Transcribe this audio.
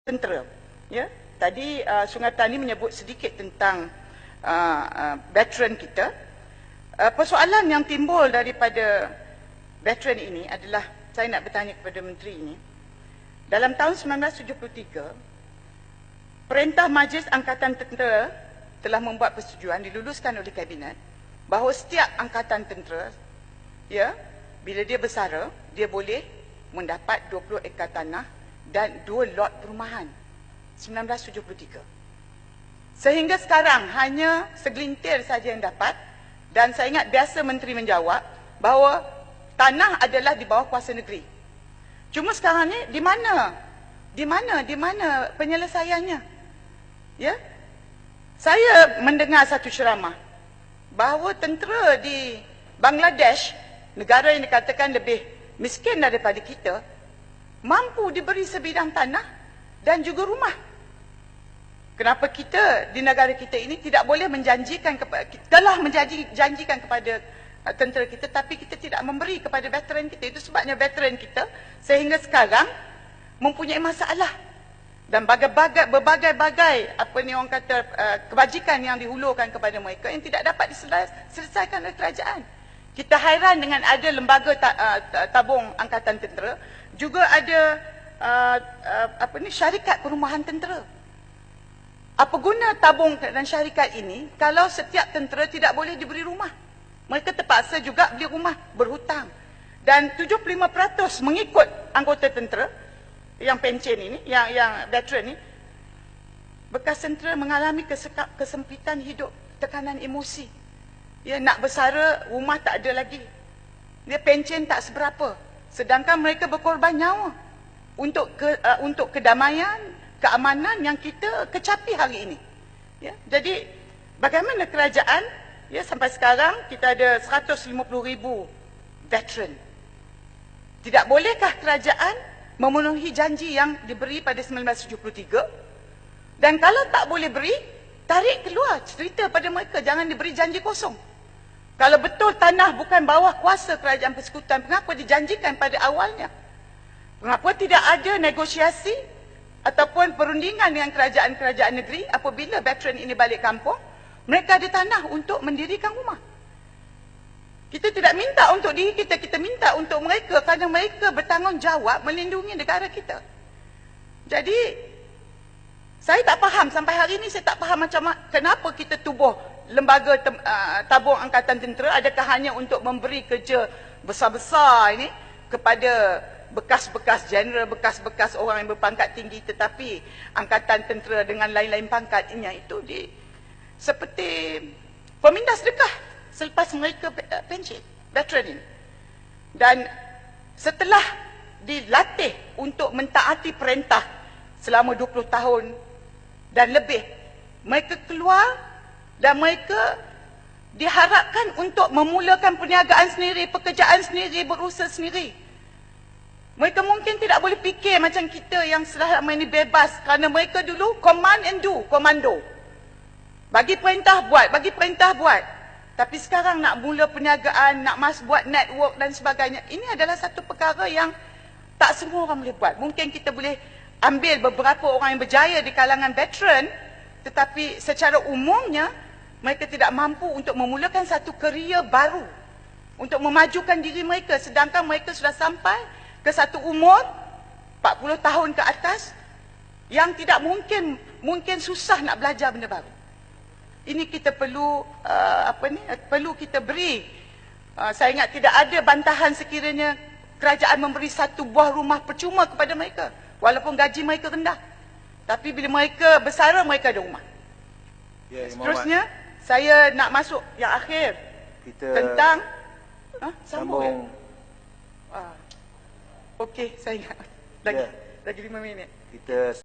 tentera. Ya, tadi Sungai Petani menyebut sedikit tentang veteran kita. Persoalan yang timbul daripada veteran ini adalah, saya nak bertanya kepada menteri ini. Dalam tahun 1973, Perintah Majlis Angkatan Tentera telah membuat persetujuan diluluskan oleh Kabinet bahawa setiap angkatan tentera, ya, bila dia bersara, dia boleh mendapat 20 ekar tanah dan 2 lot perumahan. 1973. Sehingga sekarang hanya segelintir saja yang dapat, dan saya ingat biasa menteri menjawab bahawa tanah adalah di bawah kuasa negeri. Cuma sekarang ni di mana penyelesaiannya? Ya? Saya mendengar satu ceramah bahawa tentera di Bangladesh, negara yang dikatakan lebih miskin daripada kita, mampu diberi sebidang tanah dan juga rumah. Kenapa kita di negara kita ini tidak boleh menjanjikan telah menjanjikan kepada tentera kita, tapi kita tidak memberi kepada veteran kita? Itu sebabnya veteran kita sehingga sekarang mempunyai masalah, dan berbagai-bagai apa ni orang kata kebajikan yang dihulurkan kepada mereka yang tidak dapat diselesaikan oleh kerajaan. Kita hairan dengan ada lembaga tabung angkatan tentera, juga ada syarikat perumahan tentera. Apa guna tabung dan syarikat ini kalau setiap tentera tidak boleh diberi rumah? Mereka terpaksa juga beli rumah, berhutang. Dan 75% mengikut anggota tentera yang pencen ini, yang veteran ini, bekas tentera mengalami kesempitan hidup, tekanan emosi. Ya, nak bersara, rumah tak ada lagi. Dia pencen tak seberapa. Sedangkan mereka berkorban nyawa untuk kedamaian, keamanan yang kita kecapi hari ini. Ya, jadi bagaimana kerajaan, ya, sampai sekarang kita ada 150,000 veteran. Tidak bolehkah kerajaan memenuhi janji yang diberi pada 1973? Dan kalau tak boleh beri, tarik keluar, cerita pada mereka, jangan diberi janji kosong. Kalau betul tanah bukan bawah kuasa kerajaan persekutuan, mengapa dijanjikan pada awalnya? Mengapa tidak ada negosiasi ataupun perundingan dengan kerajaan-kerajaan negeri apabila veteran ini balik kampung, mereka ada tanah untuk mendirikan rumah? Kita tidak minta untuk diri kita, kita minta untuk mereka kerana mereka bertanggungjawab melindungi negara kita. Jadi, saya tak faham, sampai hari ini saya tak faham kenapa kita tubuh lembaga tabung angkatan tentera. Adakah hanya untuk memberi kerja besar-besar ini kepada bekas-bekas jeneral, bekas-bekas orang yang berpangkat tinggi, tetapi angkatan tentera dengan lain-lain pangkatnya itu seperti pemindah sedekah selepas mereka pencen, veteran ini. Dan setelah dilatih untuk mentaati perintah selama 20 tahun dan lebih, mereka keluar dan mereka diharapkan untuk memulakan perniagaan sendiri, pekerjaan sendiri, berusaha sendiri. Mereka mungkin tidak boleh fikir macam kita yang selama ini bebas, kerana mereka dulu command and do, komando. Bagi perintah buat, bagi perintah buat. Tapi sekarang nak mula perniagaan, nak buat network dan sebagainya, ini adalah satu perkara yang tak semua orang boleh buat. Mungkin kita boleh ambil beberapa orang yang berjaya di kalangan veteran, tetapi secara umumnya mereka tidak mampu untuk memulakan satu kerjaya baru, untuk memajukan diri mereka, sedangkan mereka sudah sampai ke satu umur 40 tahun ke atas yang tidak mungkin susah nak belajar benda baru. Ini kita perlu perlu kita beri. Saya ingat tidak ada bantahan sekiranya kerajaan memberi satu buah rumah percuma kepada mereka, walaupun gaji mereka rendah. Tapi bila mereka bersara, mereka ada rumah. Ya, seterusnya saya nak masuk yang akhir, kita tentang sambung. Okey, saya ingat lagi 5 minit. Kita